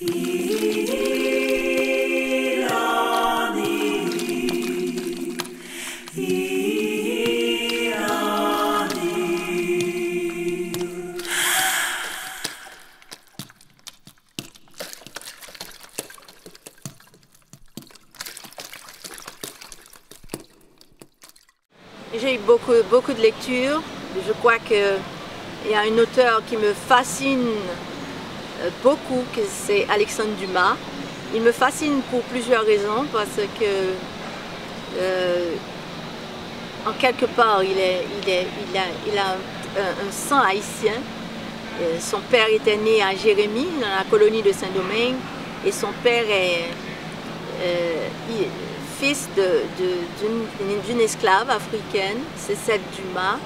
J'ai eu beaucoup de lectures. Je crois qu'il y a un auteur qui me fascine beaucoup, c'est Alexandre Dumas. Il me fascine pour plusieurs raisons, parce que en quelque part il a un sang haïtien. Son père était né à Jérémie, dans la colonie de Saint-Domingue, et son père est fils d'une esclave africaine, c'est Cécile Dumas.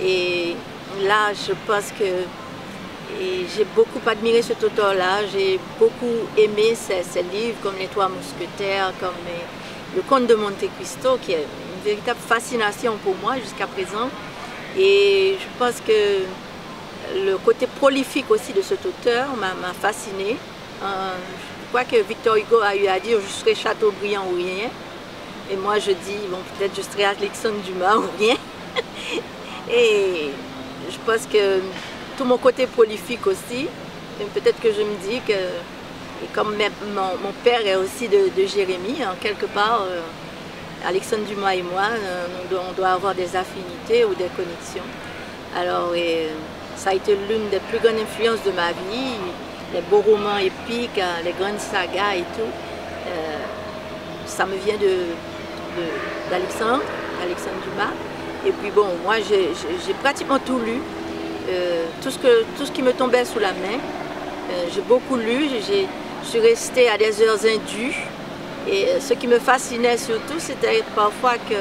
Et là, je pense que j'ai beaucoup admiré cet auteur-là, j'ai beaucoup aimé ses livres, comme Les Trois Mousquetaires, comme Le Comte de Monte Cristo, qui est une véritable fascination pour moi jusqu'à présent. Et je pense que le côté prolifique aussi de cet auteur m'a fasciné. Je crois que Victor Hugo a eu à dire « je serai Chateaubriand ou rien ». Et moi je dis, bon, peut-être je serai Alexandre Dumas ou rien. Et je pense que tout mon côté prolifique aussi, peut-être que je me dis que, et comme mon père est aussi de Jérémie, en quelque part, Alexandre Dumas et moi, on doit avoir des affinités ou des connexions. Alors, ça a été l'une des plus grandes influences de ma vie, les beaux romans épiques, les grandes sagas et tout. Ça me vient d'Alexandre Dumas. Et puis bon, moi j'ai pratiquement tout lu, tout ce qui me tombait sous la main. J'ai beaucoup lu, je suis restée à des heures indues. Et ce qui me fascinait surtout, c'était parfois que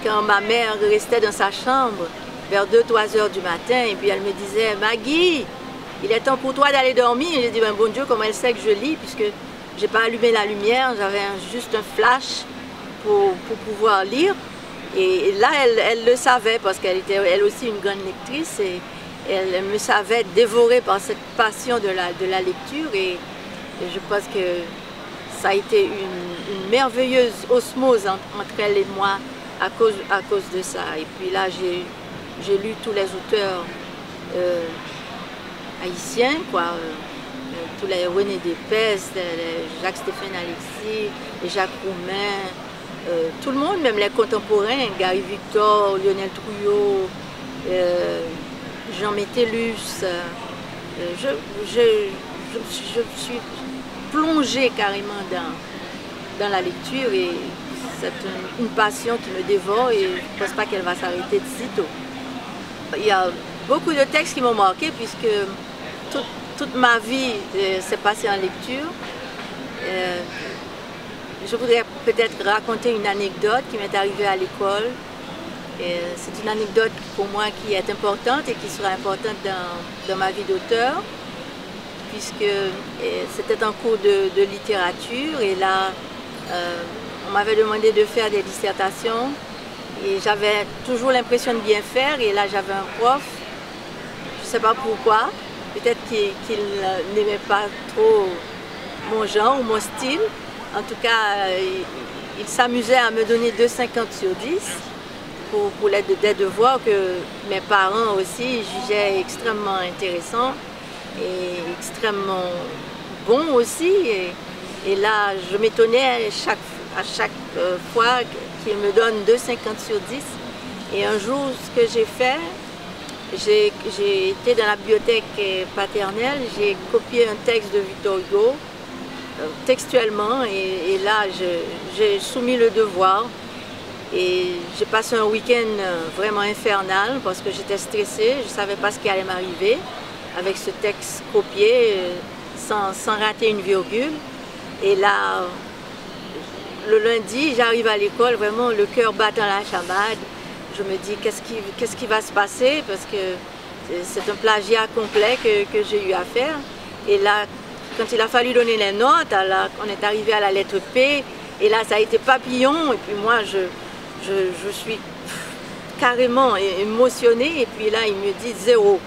quand ma mère restait dans sa chambre vers 2-3 heures du matin, et puis elle me disait « Maggie, il est temps pour toi d'aller dormir ». Et j'ai dit ben, « Bon Dieu, comment elle sait que je lis, puisque je n'ai pas allumé la lumière, j'avais juste un flash pour pouvoir lire ». Et là, elle le savait, parce qu'elle était elle aussi une grande lectrice, et elle me savait dévorée par cette passion de la lecture. Et je pense que ça a été une merveilleuse osmose entre elle et moi à cause de ça. Et puis là, j'ai lu tous les auteurs haïtiens, quoi. Tous les René Despès, Jacques-Stéphane Alexis, Jacques Roumain, tout le monde, même les contemporains, Gary Victor, Lionel Trouillot, Jean Métellus. Je suis plongée carrément dans la lecture, et c'est une passion qui me dévore, et je ne pense pas qu'elle va s'arrêter de sitôt. Il y a beaucoup de textes qui m'ont marqué, puisque toute ma vie s'est passée en lecture. Je voudrais peut-être raconter une anecdote qui m'est arrivée à l'école. C'est une anecdote pour moi qui est importante et qui sera importante dans ma vie d'auteur, puisque c'était un cours de littérature, et là on m'avait demandé de faire des dissertations, et j'avais toujours l'impression de bien faire, et là j'avais un prof, je ne sais pas pourquoi, peut-être qu'il n'aimait pas trop mon genre ou mon style. En tout cas, il s'amusait à me donner 2,50 sur 10 pour des devoirs que mes parents aussi jugeaient extrêmement intéressants et extrêmement bons aussi. Et là, je m'étonnais à chaque fois qu'il me donne 2,50 sur 10. Et un jour, ce que j'ai fait, j'ai été dans la bibliothèque paternelle, j'ai copié un texte de Victor Hugo, textuellement, et là j'ai soumis le devoir, et j'ai passé un week-end vraiment infernal parce que j'étais stressée, je ne savais pas ce qui allait m'arriver avec ce texte copié sans rater une virgule. Et là, le lundi, j'arrive à l'école, vraiment le cœur battant la chamade. Je me dis qu'est-ce qui va se passer, parce que c'est un plagiat complet que j'ai eu à faire. Et là, quand il a fallu donner les notes, on est arrivé à la lettre P, et là ça a été papillon, et puis moi je suis carrément émotionnée, et puis là il me dit 0.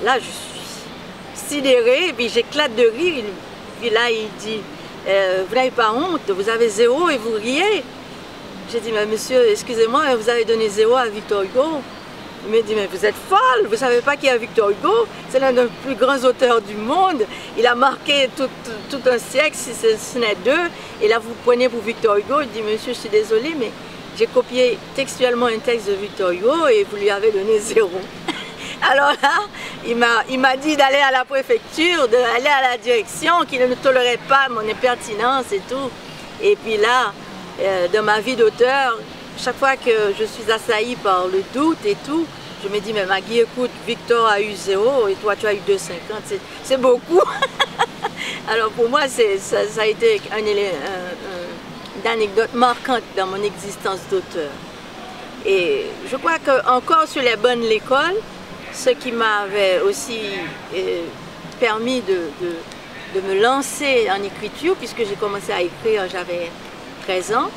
Là je suis sidérée, et puis j'éclate de rire. puis là, il dit, vous n'avez pas honte, vous avez 0 et vous riez. J'ai dit, mais monsieur, excusez-moi, vous avez donné 0 à Victor Hugo. Il m'a dit, mais vous êtes folle, vous ne savez pas qui est Victor Hugo? C'est l'un des plus grands auteurs du monde. Il a marqué tout un siècle, si ce n'est 2. Et là, vous prenez pour Victor Hugo. Il dit, monsieur, je suis désolé, mais j'ai copié textuellement un texte de Victor Hugo et vous lui avez donné 0. Alors là, il m'a dit d'aller à la préfecture, d'aller à la direction, qu'il ne tolérait pas mon impertinence et tout. Et puis là, dans ma vie d'auteur, chaque fois que je suis assaillie par le doute et tout, je me dis, mais Maggie, écoute, Victor a eu 0 et toi tu as eu 2,50, c'est beaucoup. Alors pour moi, ça a été une anecdote marquante dans mon existence d'auteur. Et je crois qu'encore sur les bancs de l'école, ce qui m'avait aussi permis de me lancer en écriture, puisque j'ai commencé à écrire, j'avais 13 ans,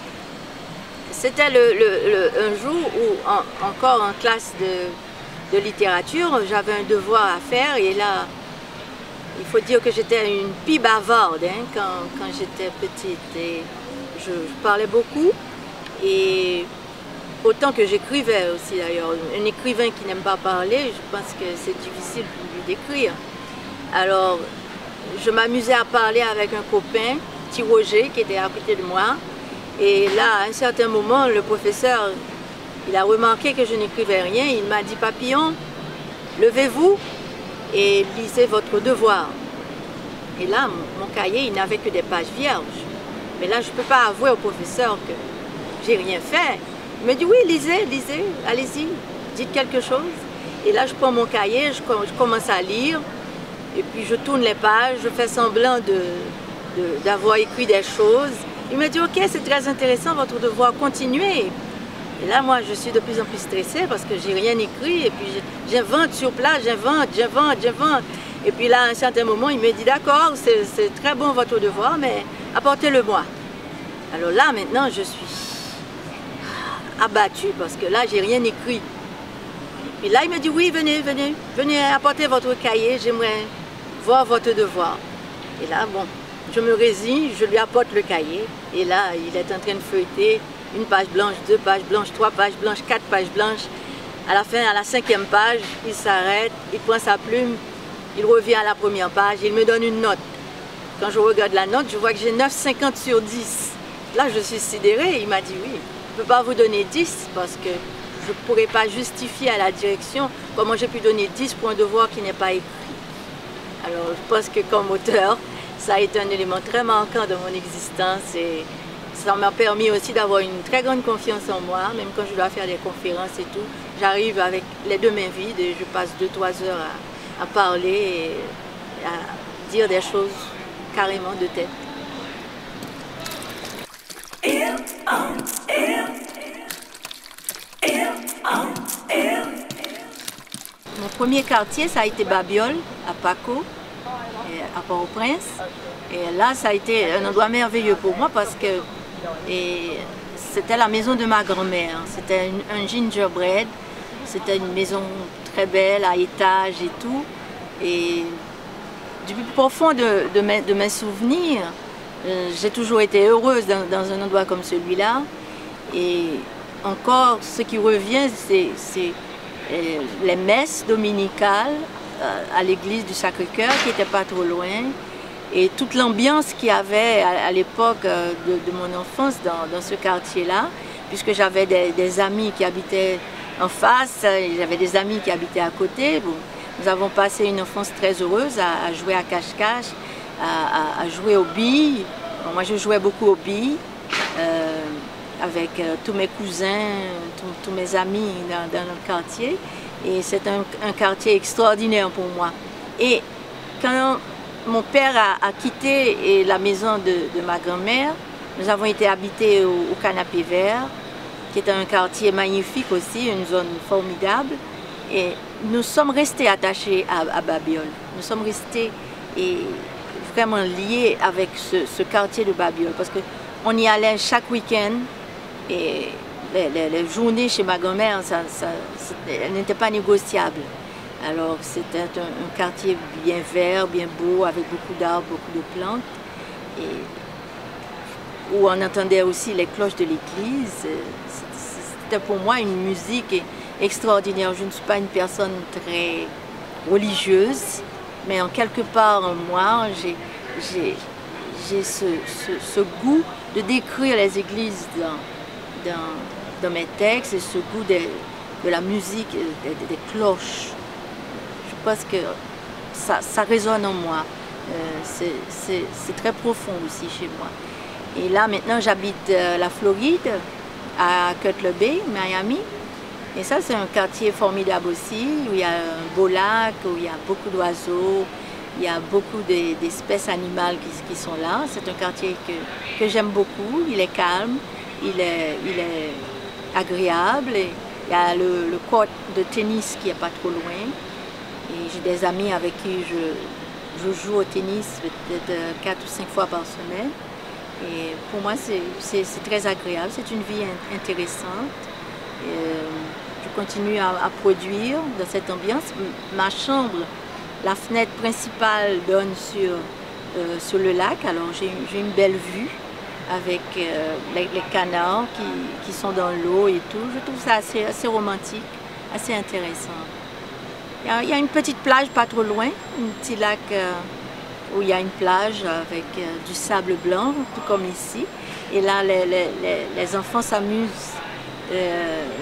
c'était un jour où, encore en classe de littérature, j'avais un devoir à faire et là, il faut dire que j'étais une pie bavarde quand j'étais petite et je parlais beaucoup et autant que j'écrivais aussi d'ailleurs. Un écrivain qui n'aime pas parler, je pense que c'est difficile pour lui d'écrire. Alors, je m'amusais à parler avec un copain, petit Roger, qui était à côté de moi. Et là, à un certain moment, le professeur, il a remarqué que je n'écrivais rien. Il m'a dit, papillon, levez-vous et lisez votre devoir. Et là, mon cahier, il n'avait que des pages vierges. Mais là, je ne peux pas avouer au professeur que j'ai rien fait. Il me dit, oui, lisez, allez-y, dites quelque chose. Et là, je prends mon cahier, je commence à lire. Et puis, je tourne les pages, je fais semblant d'avoir écrit des choses. Il me dit, ok, c'est très intéressant, votre devoir, continuez. Et là, moi, je suis de plus en plus stressée parce que j'ai rien écrit. Et puis, j'invente sur place, j'invente. Et puis là, à un certain moment, il me dit, d'accord, c'est très bon votre devoir, mais apportez-le-moi. Alors là, maintenant, je suis abattue parce que là, j'ai rien écrit. Et là, il me dit, oui, venez apporter votre cahier, j'aimerais voir votre devoir. Et là, bon, je me résigne, je lui apporte le cahier. Et là, il est en train de feuilleter une page blanche, 2 pages blanches, 3 pages blanches, 4 pages blanches. À la fin, à la 5e page, il s'arrête, il prend sa plume, il revient à la première page, il me donne une note. Quand je regarde la note, je vois que j'ai 9,50 sur 10. Là, je suis sidérée. Il m'a dit, oui, je ne peux pas vous donner 10 parce que je ne pourrais pas justifier à la direction comment j'ai pu donner 10 pour un devoir qui n'est pas écrit. Alors, je pense que comme auteur, ça a été un élément très marquant de mon existence et ça m'a permis aussi d'avoir une très grande confiance en moi, même quand je dois faire des conférences et tout. J'arrive avec les 2 mains vides et je passe 2-3 heures à parler et à dire des choses carrément de tête. Mon premier quartier, ça a été Babiole, à Paco, à Port-au-Prince. Et là, ça a été un endroit merveilleux pour moi parce que c'était la maison de ma grand-mère. C'était un gingerbread. C'était une maison très belle, à étage et tout. Et du plus profond de mes souvenirs, j'ai toujours été heureuse dans un endroit comme celui-là. Et encore, ce qui revient, c'est les messes dominicales à l'église du Sacré-Cœur, qui n'était pas trop loin. Et toute l'ambiance qu'il y avait à l'époque de mon enfance dans ce quartier-là, puisque j'avais des amis qui habitaient en face, j'avais des amis qui habitaient à côté. Bon, nous avons passé une enfance très heureuse à jouer à cache-cache, à jouer aux billes. Bon, moi, je jouais beaucoup aux billes avec tous mes cousins, tous mes amis dans le quartier. Et c'est un quartier extraordinaire pour moi. Et quand mon père a quitté la maison de ma grand-mère, nous avons été habités au Canapé Vert, qui est un quartier magnifique aussi, une zone formidable. Et nous sommes restés attachés à Babiole. Nous sommes restés vraiment liés avec ce quartier de Babiole, parce qu'on y allait chaque week-end et les journées chez ma grand-mère, elles n'étaient pas négociables. Alors c'était un quartier bien vert, bien beau, avec beaucoup d'arbres, beaucoup de plantes. Et où on entendait aussi les cloches de l'église. C'était pour moi une musique extraordinaire. Je ne suis pas une personne très religieuse, mais en quelque part en moi, j'ai ce goût de décrire les églises dans mes textes et ce goût de la musique, des cloches. Je pense que ça résonne en moi. C'est très profond aussi chez moi. Et là maintenant j'habite la Floride, à Cutler Bay, Miami. Et ça c'est un quartier formidable aussi, où il y a un beau lac, où il y a beaucoup d'oiseaux, il y a beaucoup d'espèces animales qui sont là. C'est un quartier que j'aime beaucoup, il est calme, il est agréable. Et il y a le court de tennis qui n'est pas trop loin. Et j'ai des amis avec qui je joue au tennis peut-être 4 ou 5 fois par semaine. Et pour moi, c'est très agréable, c'est une vie intéressante. Je continue à produire dans cette ambiance. Ma chambre, la fenêtre principale donne sur le lac, alors j'ai une belle vue avec les canards qui sont dans l'eau et tout. Je trouve ça assez romantique, assez intéressant. Il y a une petite plage pas trop loin, un petit lac où il y a une plage avec du sable blanc, tout comme ici. Et là, les enfants s'amusent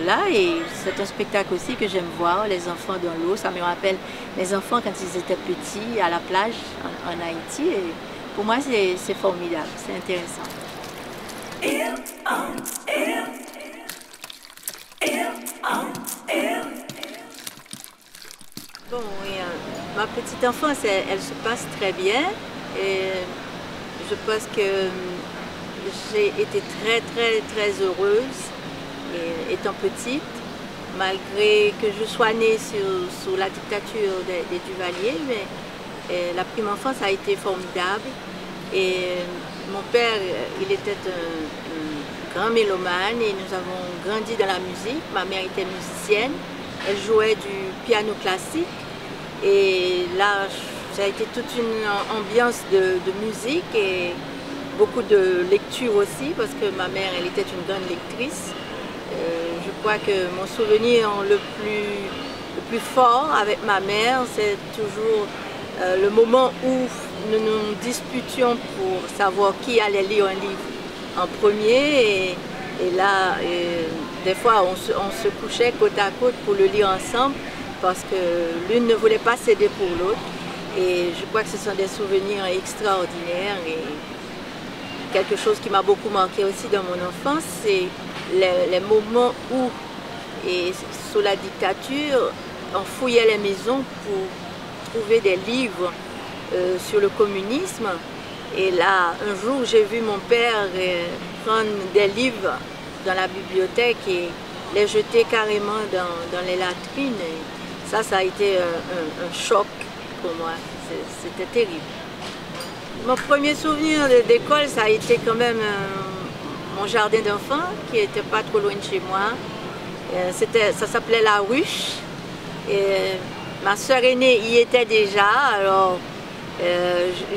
là, et c'est un spectacle aussi que j'aime voir, les enfants dans l'eau. Ça me rappelle mes enfants quand ils étaient petits à la plage en Haïti. Et pour moi, c'est formidable, c'est intéressant. Bon, oui, ma petite enfance, elle se passe très bien et je pense que j'ai été très heureuse étant petite, malgré que je sois née sous la dictature des Duvalier, mais la prime enfance a été formidable. Et mon père, il était un grand mélomane et nous avons grandi dans la musique. Ma mère était musicienne. Elle jouait du piano classique et là, ça a été toute une ambiance de musique et beaucoup de lecture aussi parce que ma mère, elle était une grande lectrice. Je crois que mon souvenir le plus fort avec ma mère, c'est toujours le moment où nous nous disputions pour savoir qui allait lire un livre en premier et là, des fois, on se couchait côte à côte pour le lire ensemble parce que l'une ne voulait pas céder pour l'autre. Et je crois que ce sont des souvenirs extraordinaires et quelque chose qui m'a beaucoup marqué aussi dans mon enfance, c'est les moments où, sous la dictature, on fouillait les maisons pour trouver des livres sur le communisme. Et là, un jour, j'ai vu mon père prendre des livres dans la bibliothèque et les jeter carrément dans les latrines. Et ça a été un choc pour moi. C'était terrible. Mon premier souvenir d'école, ça a été quand même mon jardin d'enfants, qui n'était pas trop loin de chez moi. Ça s'appelait La Ruche. Et ma soeur aînée y était déjà, alors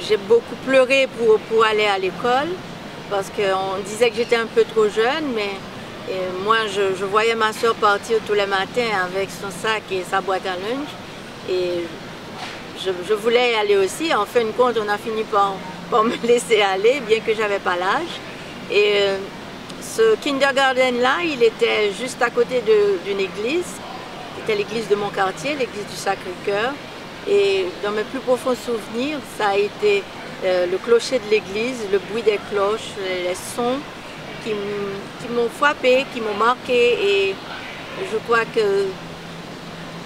j'ai beaucoup pleuré pour aller à l'école, parce qu'on disait que j'étais un peu trop jeune, mais moi je voyais ma soeur partir tous les matins avec son sac et sa boîte à lunch. Et je voulais y aller aussi. En fin de compte, on a fini par me laisser aller, bien que je n'avais pas l'âge. Et ce kindergarten-là, il était juste à côté d'une église. C'était l'église de mon quartier, l'église du Sacré-Cœur. Et dans mes plus profonds souvenirs, ça a été le clocher de l'église, le bruit des cloches, les sons qui m'ont frappé, qui m'ont marqué. Et je crois que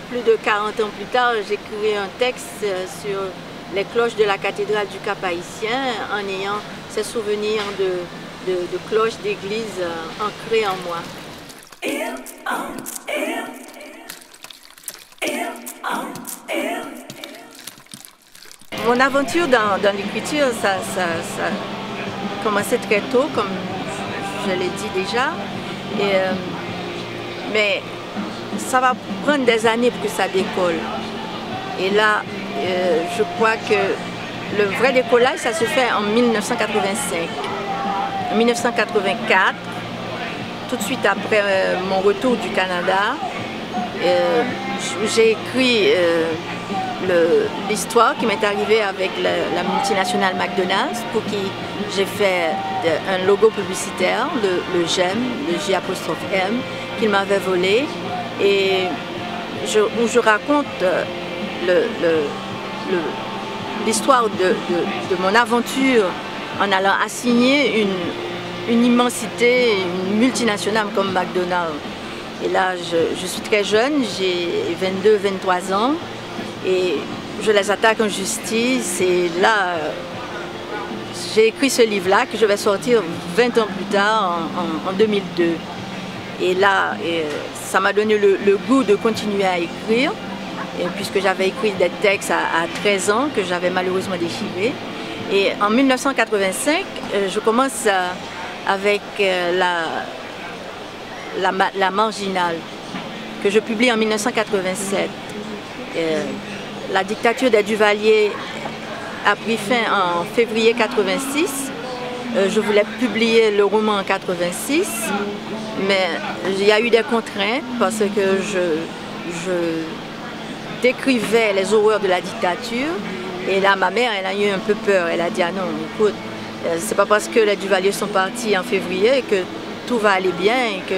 plus de 40 ans plus tard, j'ai écrit un texte sur les cloches de la cathédrale du Cap-Haïtien en ayant ces souvenirs de cloches d'église ancrées en moi. Mon aventure dans l'écriture, ça a commencé très tôt, comme je l'ai dit déjà. Mais ça va prendre des années pour que ça décolle. Et là, je crois que le vrai décollage, ça se fait en 1985. En 1984, tout de suite après mon retour du Canada, j'ai écrit l'histoire qui m'est arrivée avec la multinationale McDonald's, pour qui j'ai fait un logo publicitaire, le GEM, le J''M, qu'il m'avait volé, et où je raconte l'histoire de mon aventure en allant assigner une immensité, une multinationale comme McDonald's. Et là, je suis très jeune, j'ai 22, 23 ans, et je les attaque en justice. Et là, j'ai écrit ce livre-là que je vais sortir 20 ans plus tard, en 2002. Et là, ça m'a donné le goût de continuer à écrire, puisque j'avais écrit des textes à 13 ans que j'avais malheureusement déchirés. Et en 1985, je commence avec la Marginale, que je publie en 1987. La dictature des Duvalier a pris fin en février 86. Je voulais publier le roman en 86, mais il y a eu des contraintes parce que je décrivais les horreurs de la dictature. Et là, ma mère, elle a eu un peu peur. Elle a dit, ah non, écoute, c'est pas parce que les Duvalier sont partis en février que tout va aller bien et que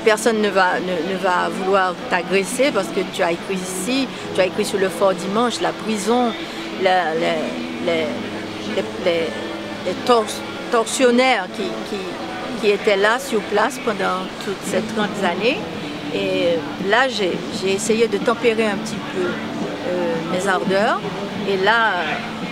personne ne va vouloir t'agresser parce que tu as écrit ici, tu as écrit sur le Fort Dimanche, la prison, les tortionnaires qui étaient là sur place pendant toutes ces 30 années. Et là, j'ai essayé de tempérer un petit peu mes ardeurs. Et là,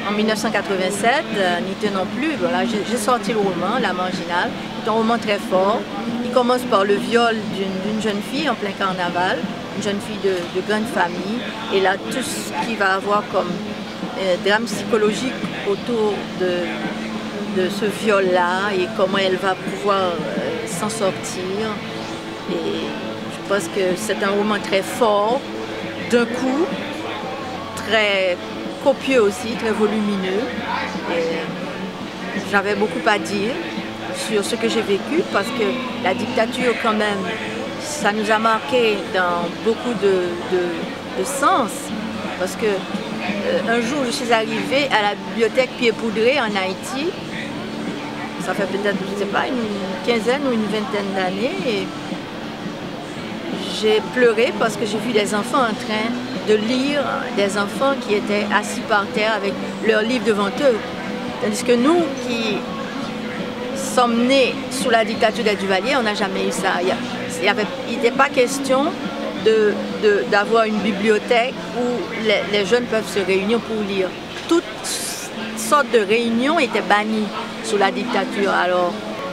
en 1987, n'y tenant plus, voilà, j'ai sorti le roman, La Marginale. C'est un roman très fort. Il commence par le viol d'une jeune fille en plein carnaval, une jeune fille de grande famille. Et là, tout ce qu'il va avoir comme drame psychologique autour de ce viol-là et comment elle va pouvoir s'en sortir. Et je pense que c'est un roman très fort, d'un coup, très copieux aussi, très volumineux. J'avais beaucoup à dire sur ce que j'ai vécu parce que la dictature quand même, ça nous a marqué dans beaucoup de sens. Parce que un jour je suis arrivée à la bibliothèque Pied-Poudré en Haïti, ça fait peut-être, je ne sais pas, une quinzaine ou une vingtaine d'années, et j'ai pleuré parce que j'ai vu des enfants en train de lire, des enfants qui étaient assis par terre avec leurs livres devant eux. Tandis que nous qui sommes nés sous la dictature des Duvalier, on n'a jamais eu ça. Il n'était pas question d'avoir une bibliothèque où les jeunes peuvent se réunir pour lire. Toutes sortes de réunions étaient bannies sous la dictature. Alors,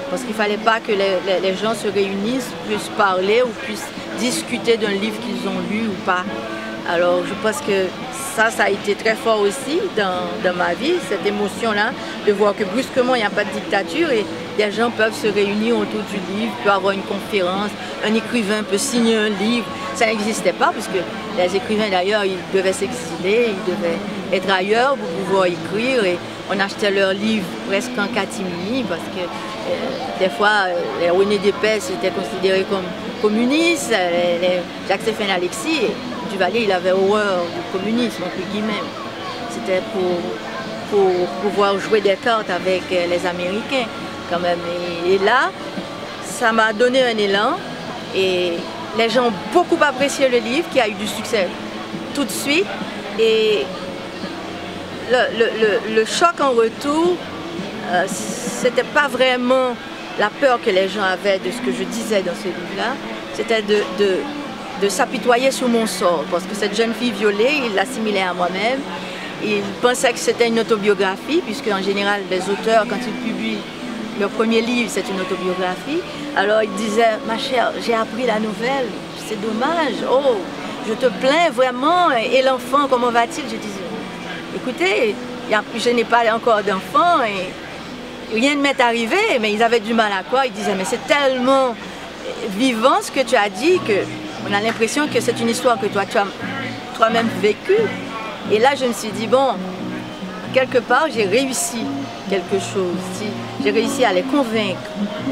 parce qu'il ne fallait pas que les gens se réunissent, puissent parler ou puissent discuter d'un livre qu'ils ont lu ou pas. Alors je pense que ça a été très fort aussi dans ma vie, cette émotion-là, de voir que brusquement il n'y a pas de dictature et des gens peuvent se réunir autour du livre, peut avoir une conférence, un écrivain peut signer un livre. Ça n'existait pas parce que les écrivains d'ailleurs, ils devaient s'exiler, ils devaient être ailleurs pour pouvoir écrire et on achetait leurs livres presque en catimini parce que des fois les René Despès étaient considérés comme communistes, Jacques-Stéphane Alexis. Duvalier, il avait horreur du communisme, entre guillemets. C'était pour pouvoir jouer des cartes avec les Américains, quand même. Et là, ça m'a donné un élan. Et les gens ont beaucoup apprécié le livre, qui a eu du succès tout de suite. Et le choc en retour, c'était pas vraiment la peur que les gens avaient de ce que je disais dans ce livre-là. C'était de s'apitoyer sur mon sort, parce que cette jeune fille violée, il l'assimilait à moi-même. Il pensait que c'était une autobiographie, puisque en général, les auteurs, quand ils publient leur premier livre, c'est une autobiographie. Alors il disait, ma chère, j'ai appris la nouvelle, c'est dommage, oh, je te plains vraiment, et l'enfant, comment va-t-il? Je disais, écoutez, je n'ai pas encore d'enfant, et rien ne m'est arrivé, mais ils avaient du mal à quoi? Ils disaient, mais c'est tellement vivant ce que tu as dit, que on a l'impression que c'est une histoire que toi soi-même vécu. Et là, je me suis dit, bon, quelque part, j'ai réussi quelque chose. Si j'ai réussi à les convaincre.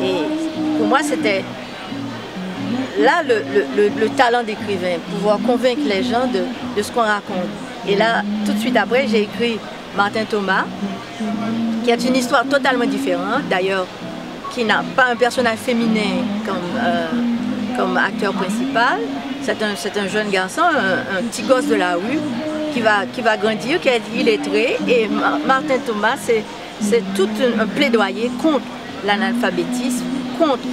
Et pour moi, c'était là le talent d'écrivain, pouvoir convaincre les gens de ce qu'on raconte. Et là, tout de suite après, j'ai écrit Martin Thomas, qui est une histoire totalement différente, d'ailleurs, qui n'a pas un personnage féminin comme acteur principal. C'est un jeune garçon, un petit gosse de la rue, qui va grandir, qui est illettré. Et Martin Thomas, c'est tout un plaidoyer contre l'analphabétisme, contre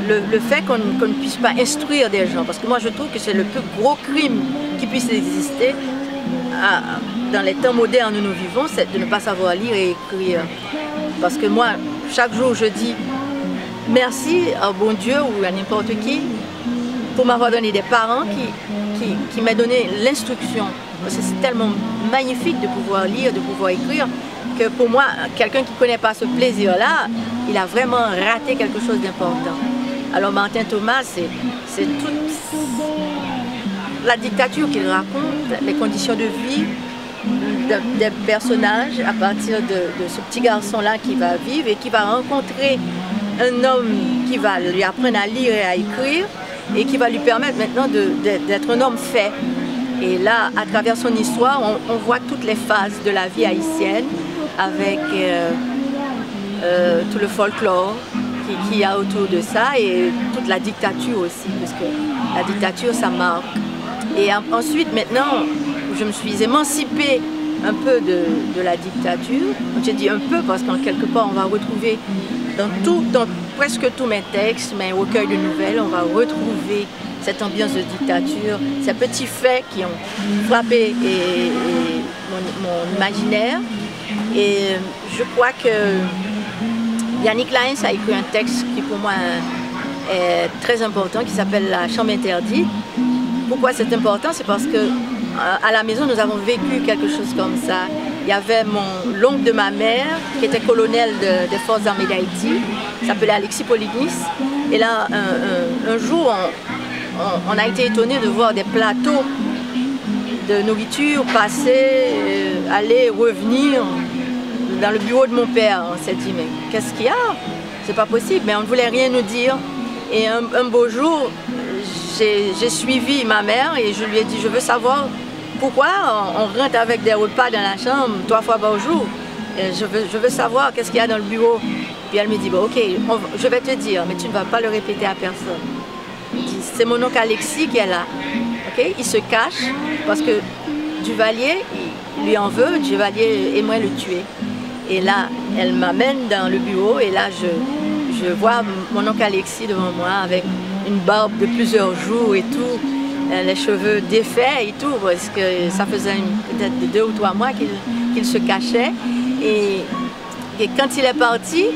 le fait qu'on ne puisse pas instruire des gens. Parce que moi, je trouve que c'est le plus gros crime qui puisse exister dans les temps modernes où nous vivons, c'est de ne pas savoir lire et écrire. Parce que moi, chaque jour, je dis merci au bon Dieu ou à n'importe qui pour m'avoir donné des parents qui m'ont donné l'instruction. Parce que c'est tellement magnifique de pouvoir lire, de pouvoir écrire, que pour moi, quelqu'un qui ne connaît pas ce plaisir-là, il a vraiment raté quelque chose d'important. Alors Martin Thomas, c'est toute la dictature qu'il raconte, les conditions de vie des personnages à partir de ce petit garçon-là qui va vivre et qui va rencontrer un homme qui va lui apprendre à lire et à écrire et qui va lui permettre maintenant d'être un homme fait. Et là, à travers son histoire, on voit toutes les phases de la vie haïtienne avec tout le folklore qu'il y a autour de ça et toute la dictature aussi, parce que la dictature, ça marque. Et ensuite, maintenant, je me suis émancipée un peu de la dictature. J'ai dit un peu parce qu'en quelque part, on va retrouver dans presque tous mes textes, mes recueils de nouvelles, on va retrouver cette ambiance de dictature, ces petits faits qui ont frappé mon imaginaire. Et je crois que Yannick Lahens a écrit un texte qui pour moi est très important, qui s'appelle La Chambre interdite. Pourquoi c'est important? C'est parce que à la maison, nous avons vécu quelque chose comme ça. Il y avait l'oncle de ma mère, qui était colonel des forces armées d'Haïti, s'appelait Alexis Polignis. Et là, un jour, on a été étonnés de voir des plateaux de nourriture passer, aller, revenir dans le bureau de mon père. On s'est dit, mais qu'est-ce qu'il y a? C'est pas possible, mais on ne voulait rien nous dire. Et un beau jour, j'ai suivi ma mère et je lui ai dit, je veux savoir pourquoi on rentre avec des repas dans la chambre 3 fois par jour. Et je veux savoir qu'est-ce qu'il y a dans le bureau. Puis elle me dit, bon, ok, je vais te dire, mais tu ne vas pas le répéter à personne. C'est mon oncle Alexis qui est là. Okay? Il se cache parce que Duvalier, il lui en veut, Duvalier aimerait le tuer. Et là, elle m'amène dans le bureau et là, je vois mon oncle Alexis devant moi avec une barbe de plusieurs jours et tout, les cheveux défaits et tout, parce que ça faisait peut-être 2 ou 3 mois qu'il se cachait. Et quand il est parti,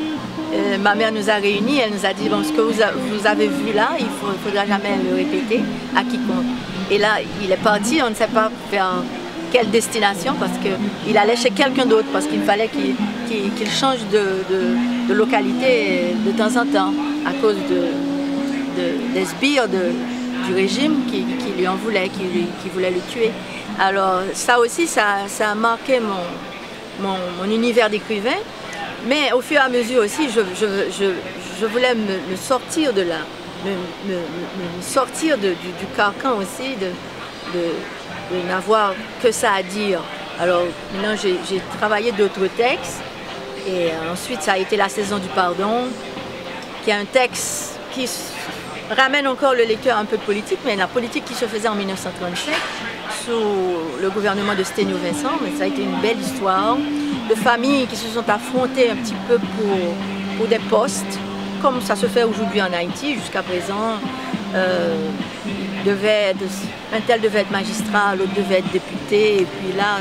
ma mère nous a réunis, elle nous a dit, bon, ce que vous avez vu là, il ne faudra jamais le répéter à quiconque. Et là, il est parti, on ne sait pas vers quelle destination, parce qu'il allait chez quelqu'un d'autre, parce qu'il fallait qu'il change de localité de temps en temps, à cause des sbires du régime qui lui en voulaient, qui voulaient le tuer. Alors ça aussi, ça a marqué mon univers d'écrivain, mais au fur et à mesure aussi, je voulais me sortir de là, me sortir du carcan aussi, de n'avoir que ça à dire. Alors maintenant, j'ai travaillé d'autres textes, et ensuite ça a été La Saison du Pardon, qui est un texte qui ramène encore le lecteur un peu de politique, mais la politique qui se faisait en 1935 sous le gouvernement de Sténio Vincent. Mais ça a été une belle histoire de familles qui se sont affrontées un petit peu pour des postes, comme ça se fait aujourd'hui en Haïti jusqu'à présent. Un tel devait être magistrat, l'autre devait être député, et puis là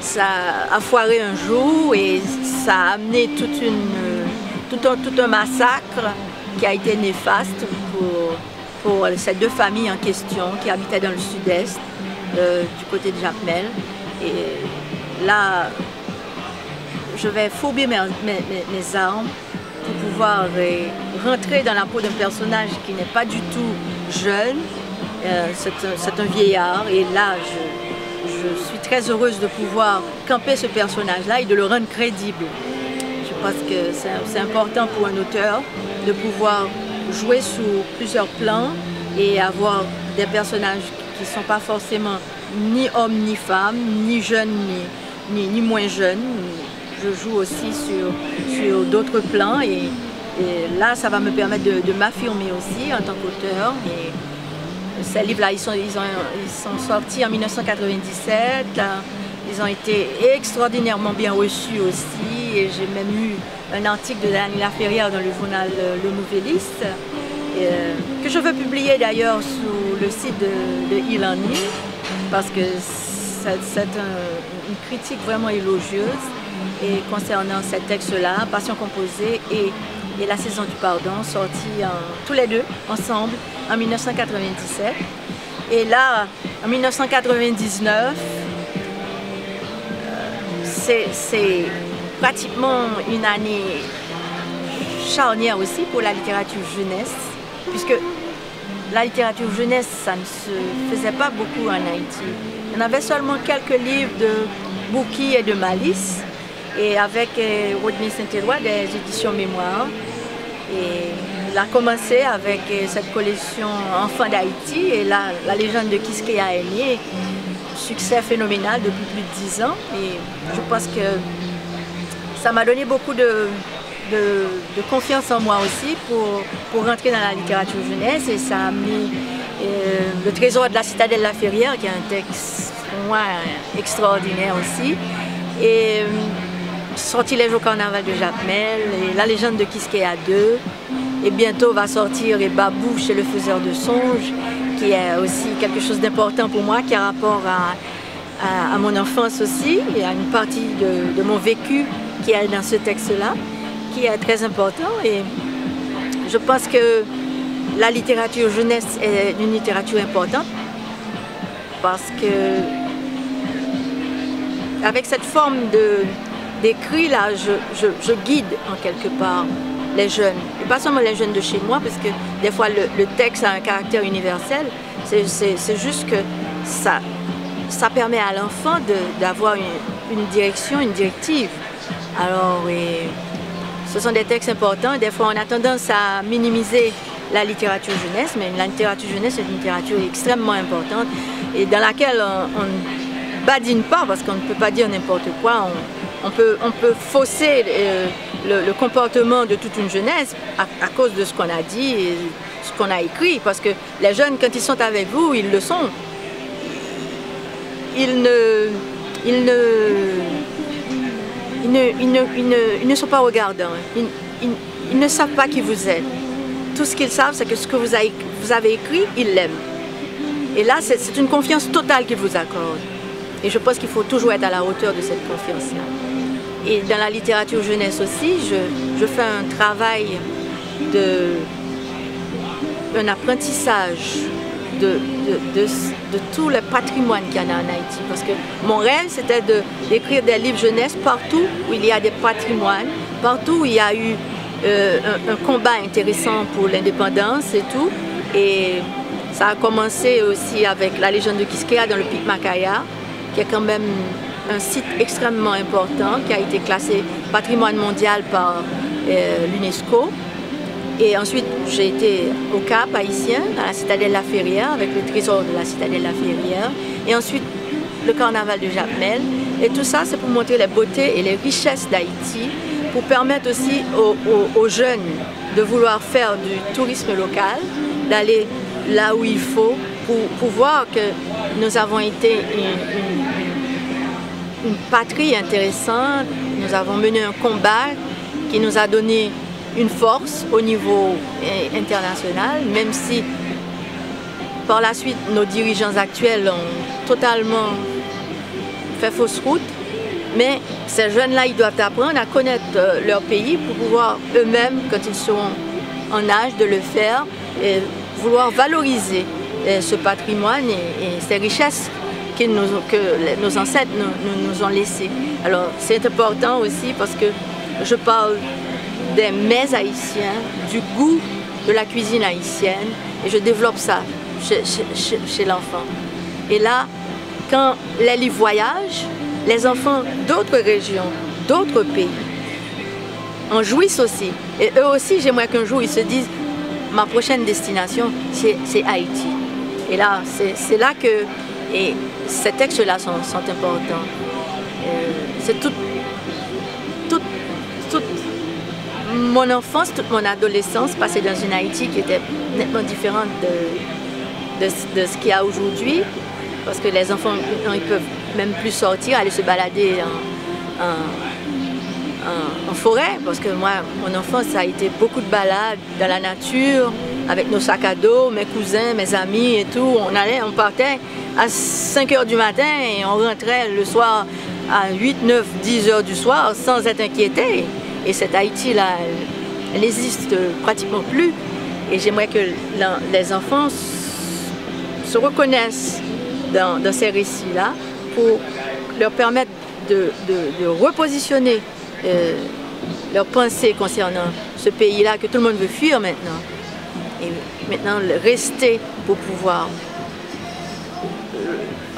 ça a foiré un jour et ça a amené tout un massacre qui a été néfaste pour ces 2 familles en question qui habitaient dans le sud-est, du côté de Jacmel. Et là, je vais fourber mes armes pour pouvoir rentrer dans la peau d'un personnage qui n'est pas du tout jeune, c'est un vieillard et là je suis très heureuse de pouvoir camper ce personnage-là et de le rendre crédible. Je pense que c'est important pour un auteur de pouvoir jouer sous plusieurs plans et avoir des personnages qui ne sont pas forcément ni hommes ni femmes, ni jeunes ni moins jeunes. Je joue aussi sur d'autres plans et là ça va me permettre de m'affirmer aussi en tant qu'auteur. Ces livres-là, ils sont sortis en 1997, ils ont été extraordinairement bien reçus aussi et j'ai même eu un article de Dany Laferrière dans le journal Le Nouvelliste que je veux publier d'ailleurs sur le site de e-learning parce que c'est une critique vraiment élogieuse et concernant ces textes-là, Passion composée et La saison du pardon, sortis tous les deux ensemble en 1997. Et là, en 1999, c'est pratiquement une année charnière aussi pour la littérature jeunesse, puisque la littérature jeunesse, ça ne se faisait pas beaucoup en Haïti. Il y en avait seulement quelques livres de Bouki et de Malice, et avec Rodney Saint-Éloi des éditions Mémoire. Et il a commencé avec cette collection Enfants d'Haïti, et là, la légende de Quisqueya est née, succès phénoménal depuis plus de 10 ans. Et je pense que ça m'a donné beaucoup de confiance en moi aussi pour rentrer dans la littérature jeunesse, et ça a amené Le Trésor de la Citadelle Laferrière, qui est un texte pour moi extraordinaire aussi, et Sortilège au Carnaval de Jacmel, et La légende de Quisqueya 2, et bientôt va sortir Babou chez le Faiseur de Songes, qui est aussi quelque chose d'important pour moi, qui a rapport à mon enfance aussi, et à une partie de mon vécu qui est dans ce texte-là, qui est très important. Et je pense que la littérature jeunesse est une littérature importante parce que avec cette forme d'écrit là, je guide en quelque part les jeunes, et pas seulement les jeunes de chez moi, parce que des fois le texte a un caractère universel, c'est juste que ça permet à l'enfant d'avoir une direction, une directive. Alors, ce sont des textes importants. Des fois, on a tendance à minimiser la littérature jeunesse, mais la littérature jeunesse est une littérature extrêmement importante et dans laquelle on ne badine pas, parce qu'on ne peut pas dire n'importe quoi. On peut fausser le comportement de toute une jeunesse à cause de ce qu'on a dit et ce qu'on a écrit, parce que les jeunes, quand ils sont avec vous, ils le sont. Ils ne sont pas regardants, ils ne savent pas qui vous êtes. Tout ce qu'ils savent, c'est que ce que vous avez écrit, ils l'aiment. Et là, c'est une confiance totale qu'ils vous accordent. Et je pense qu'il faut toujours être à la hauteur de cette confiance-là. Et dans la littérature jeunesse aussi, je fais un travail d'un apprentissage de tout le patrimoine qu'il y en a en Haïti. Parce que mon rêve, c'était d'écrire des livres jeunesse partout où il y a des patrimoines, partout où il y a eu un combat intéressant pour l'indépendance et tout. Et ça a commencé aussi avec La légende de Quisqueya dans le Pic Macaya, qui est quand même un site extrêmement important, qui a été classé patrimoine mondial par l'UNESCO. Et ensuite, j'ai été au Cap haïtien, dans la Citadelle Laferrière, avec le Trésor de la Citadelle Laferrière. Et ensuite, le Carnaval de Jacmel. Et tout ça, c'est pour montrer les beautés et les richesses d'Haïti, pour permettre aussi aux jeunes de vouloir faire du tourisme local, d'aller là où il faut, pour voir que nous avons été une patrie intéressante. Nous avons mené un combat qui nous a donné une force au niveau international, même si par la suite nos dirigeants actuels ont totalement fait fausse route. Mais ces jeunes-là, ils doivent apprendre à connaître leur pays pour pouvoir eux-mêmes, quand ils seront en âge de le faire, et vouloir valoriser ce patrimoine et ces richesses que nos ancêtres nous ont laissées. Alors c'est important aussi parce que je parle des mets haïtiens, du goût de la cuisine haïtienne, et je développe ça chez l'enfant. Et là, quand les livres voyagent, les enfants d'autres régions, d'autres pays en jouissent aussi. Et eux aussi, j'aimerais qu'un jour ils se disent, ma prochaine destination, c'est Haïti. Et là, c'est là que ces textes-là sont importants. C'est toute mon enfance, toute mon adolescence passée dans une Haïti qui était nettement différente de ce qu'il y a aujourd'hui. Parce que les enfants, ils peuvent même plus sortir, aller se balader en forêt. Parce que moi, mon enfance, ça a été beaucoup de balades dans la nature, avec nos sacs à dos, mes cousins, mes amis et tout. On partait à 5 h du matin et on rentrait le soir à 8, 9, 10 h du soir sans être inquiété. Et cette Haïti-là, elle n'existe pratiquement plus. Et j'aimerais que les enfants se reconnaissent dans ces récits-là pour leur permettre de repositionner leurs pensées concernant ce pays-là que tout le monde veut fuir maintenant. Et maintenant, rester pour pouvoir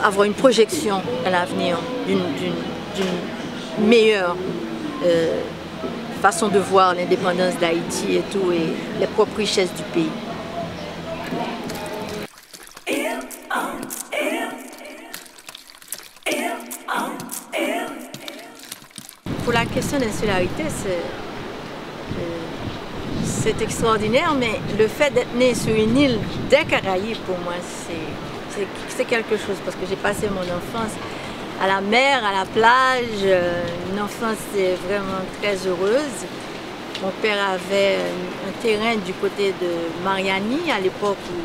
avoir une projection à l'avenir d'une meilleure façon de voir l'indépendance d'Haïti et tout, et les propres richesses du pays. Pour la question d'insularité, c'est extraordinaire, mais le fait d'être né sur une île des Caraïbes, pour moi, c'est quelque chose, parce que j'ai passé mon enfance à la mer, à la plage, une enfance vraiment très heureuse. Mon père avait un terrain du côté de Mariani, à l'époque où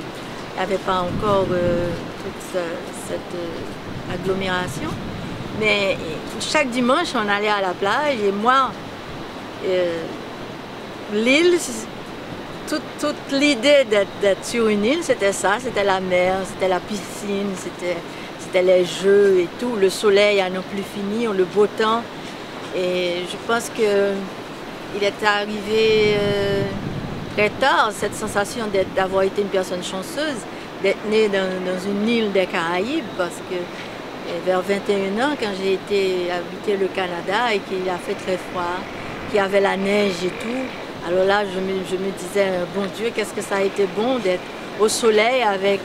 il n'y avait pas encore toute cette agglomération. Mais chaque dimanche, on allait à la plage et moi, l'île, toute l'idée d'être sur une île, c'était ça, c'était la mer, c'était la piscine, c'était les jeux et tout, le soleil à n'en plus finir, le beau temps. Et je pense qu'il est arrivé très tard, cette sensation d'avoir été une personne chanceuse, d'être née dans une île des Caraïbes, parce que vers 21 ans, quand j'ai été habiter le Canada et qu'il a fait très froid, qu'il y avait la neige et tout, alors là, je me disais, bon Dieu, qu'est-ce que ça a été bon d'être au soleil avec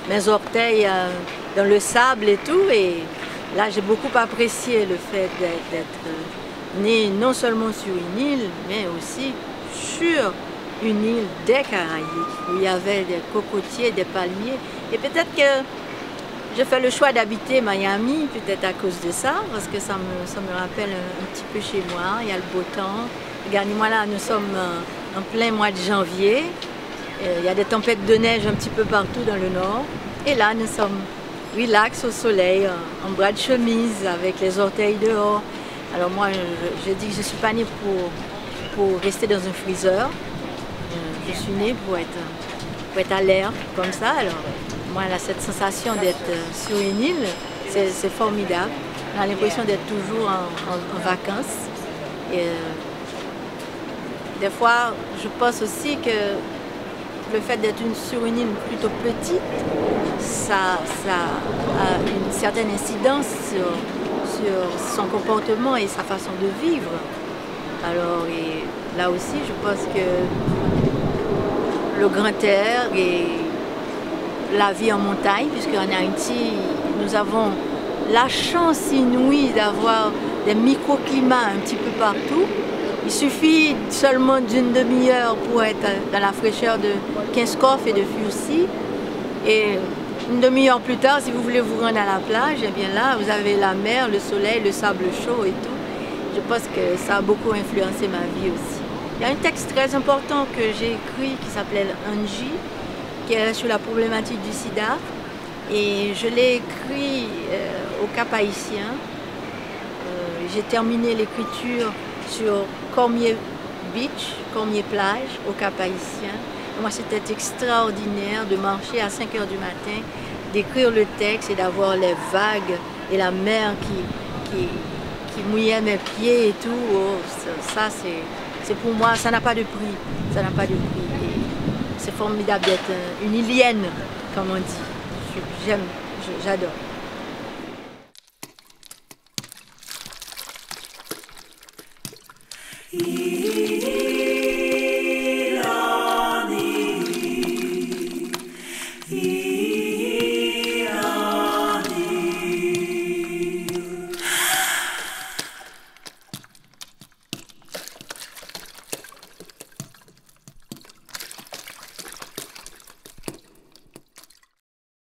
mes orteils dans le sable et tout. Et là, j'ai beaucoup apprécié le fait d'être né non seulement sur une île, mais aussi sur une île des Caraïbes, où il y avait des cocotiers, des palmiers. Et peut-être que j'ai fait le choix d'habiter Miami, peut-être à cause de ça, parce que ça me rappelle un petit peu chez moi, il y a le beau temps. Regardez-moi là, nous sommes en plein mois de janvier, il y a des tempêtes de neige un petit peu partout dans le nord. Et là, nous sommes relax au soleil, en bras de chemise, avec les orteils dehors. Alors moi, je dis que je ne suis pas née pour rester dans un freezer. Je suis née pour être à l'air comme ça. Alors, moi, là, cette sensation d'être sur une île, c'est formidable. On a l'impression d'être toujours en vacances. Et, des fois, je pense aussi que le fait d'être sur une île plutôt petite, ça a une certaine incidence sur son comportement et sa façon de vivre. Alors, et là aussi, je pense que le grand air et la vie en montagne, puisque en Haïti, nous avons la chance inouïe d'avoir des microclimats un petit peu partout. Il suffit seulement d'une demi-heure pour être dans la fraîcheur de Kinskov et de Fursi. Et une demi-heure plus tard, si vous voulez vous rendre à la plage, eh bien là, vous avez la mer, le soleil, le sable chaud et tout. Je pense que ça a beaucoup influencé ma vie aussi. Il y a un texte très important que j'ai écrit qui s'appelait Angie, qui est sur la problématique du sida. Et je l'ai écrit au Cap Haïtien. J'ai terminé l'écriture sur Cormier Beach, Cormier Plage, au Cap Haïtien. Et moi, c'était extraordinaire de marcher à 5 h du matin, d'écrire le texte et d'avoir les vagues et la mer qui mouillait mes pieds et tout. Oh, ça, c'est pour moi, ça n'a pas de prix. Ça n'a pas de prix. C'est formidable d'être une Ilienne comme on dit. J'aime, j'adore.